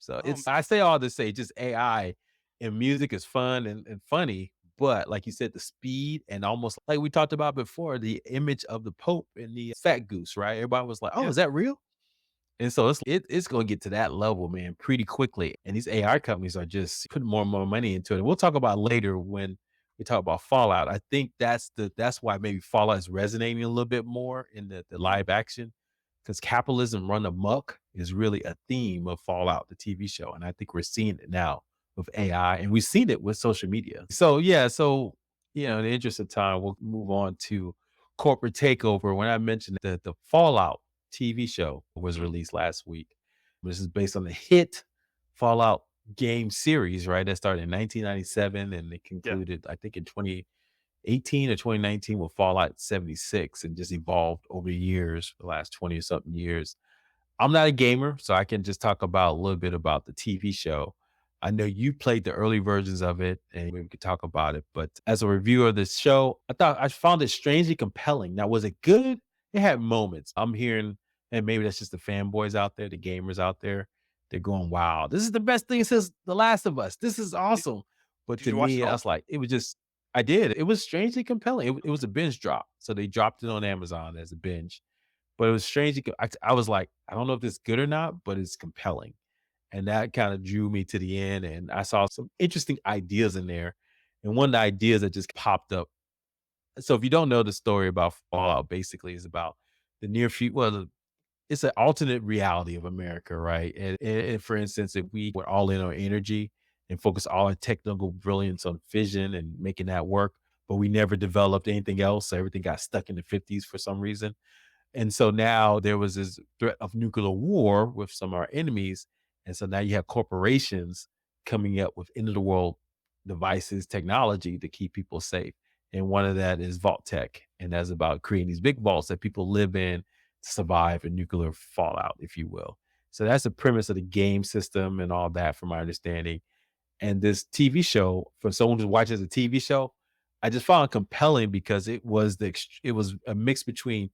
So Um, I say all to say just AI and music is fun and funny, but like you said, the speed and almost like we talked about before, the image of the Pope and the fat goose, right? Everybody was like, "Oh, yeah, is that real?" And so it's gonna get to that level, man, pretty quickly. And these AI companies are just putting more and more money into it. And we'll talk about later when we talk about Fallout. I think that's why maybe Fallout is resonating a little bit more in the mhm, live action because capitalism run amok is really a theme of Fallout, the TV show. And I think we're seeing it now with AI and we've seen it with social media. So yeah, so in the interest of time, we'll move on to corporate takeover. When I mentioned the Fallout TV show was mhm, released last week. This is based on the hit Fallout game series, right? That started in 1997 and it yeah. concluded, I think, in 2018 or 2019 with Fallout 76 and just evolved over the years, the last 20 or something years. I'm not a gamer, so I can just talk about a little bit about the TV show. I know you played the early versions of it, and we could talk about it. But as a reviewer of this show, I found it strangely compelling. Now, was it good? It had moments. I'm hearing, and maybe that's just the fanboys out there, the gamers out there. They're going, "Wow, this is the best thing since The Last of Us. This is Did awesome." But did to you watch me, it I all? was like, it was just, I did. It was strangely compelling. It was a binge drop, so they dropped it on Amazon as a binge but it was strange. I was like, I don't know if this is good or not, but it's compelling. And that kind of drew me to the end. And I saw some interesting ideas in there. And one of the ideas that just popped up. So if you don't know the story about Fallout, basically is about the near future. Well, it's an alternate reality of America, right? And for instance, if we were all in on energy and focus all our technical brilliance on fission and making that work, but we never developed anything else. So everything got stuck in the 50s for some reason and so now there was this threat of nuclear war with some of our enemies. And so now you have corporations coming up with end of the world devices, technology to keep people safe. And one of that is Vault Tech. And that's about creating these big vaults that people live in to survive a nuclear fallout, if you will. So that's the premise of the game system and all that, from my understanding. And this TV show, for someone who watches a TV show, I just found it compelling because it was a mix between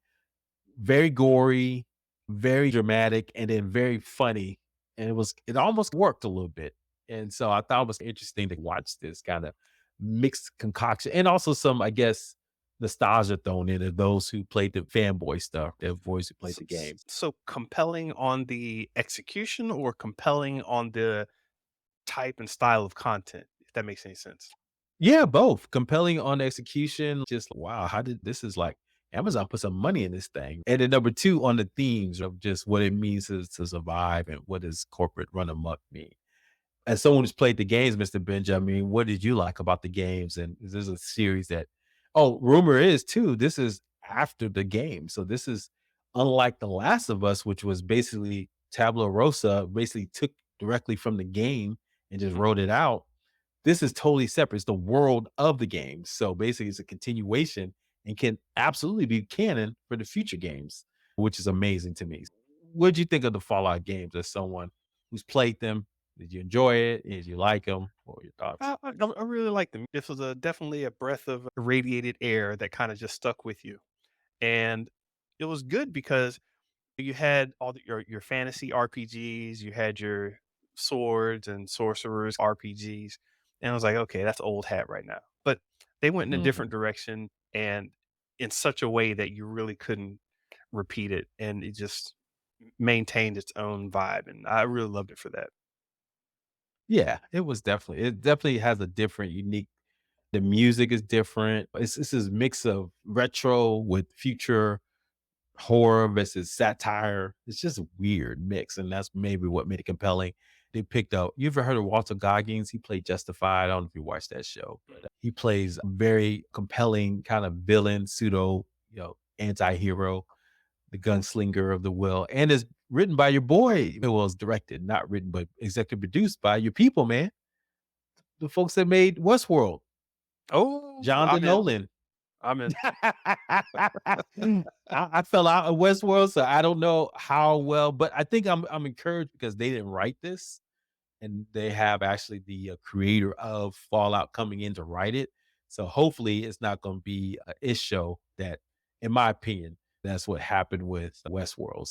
very gory, very dramatic, and then very funny, and it almost worked a little bit, and so I thought it was interesting to watch this kinda mixed concoction and also some, I guess, nostalgia thrown in of those who played the fanboy stuff, the boys who played So, the game. compelling on the execution or compelling on the type and style of content, if that makes any sense? Yeah, both. Compelling on execution, just, wow, how did this is like Amazon put some money in this thing, and then number 2, on the themes of just what it means to survive and what does corporate run amok mean. As someone who's played the games, Mr. Benja, I mean, what did you like about the games? And is this a series that rumor is too, this is after the game. So this is unlike The Last of Us, which was basically tabula rosa, basically took directly from the game and just Mhm. wrote it out. This is totally separate. It's the world of the game. So basically it's a continuation and can absolutely be canon for the future games, which is amazing to me. What did you think of the Fallout games as someone who's played them? Did you enjoy it? Did you like them? What were your thoughts? I really like them. This was definitely a breath of irradiated air that kinda just stuck with you, and it was good because you had all your fantasy RPGs, you had your swords and sorcerers RPGs, and I was like, "Okay, that's old hat right now." But they went in a Mhm. different direction and in such a way that you really couldn't repeat it, and it just maintained its own vibe, and I really loved it for that. Yeah, it definitely has a different, unique the music is different. It's this mix of retro with future horror versus satire. It's just a weird mix, and that's maybe what made it compelling. They picked up. You ever heard of Walter Goggins? He played Justified. I don't know if you watched that show, but he plays a very compelling kind of villain, pseudo, anti-hero, the gunslinger of the will, and it's written by your boy. Well, it's directed, not written, but executive produced by your people, man. The folks that made Westworld, Oh, Jonathan I'm in. Nolan. I'm in. I fell out of Westworld, so I don't know how well, but I think I'm encouraged because they didn't write this, and they have actually the creator of Fallout coming in to write it. So hopefully, it's not going to be a ish show that, in my opinion, that's what happened with Westworld.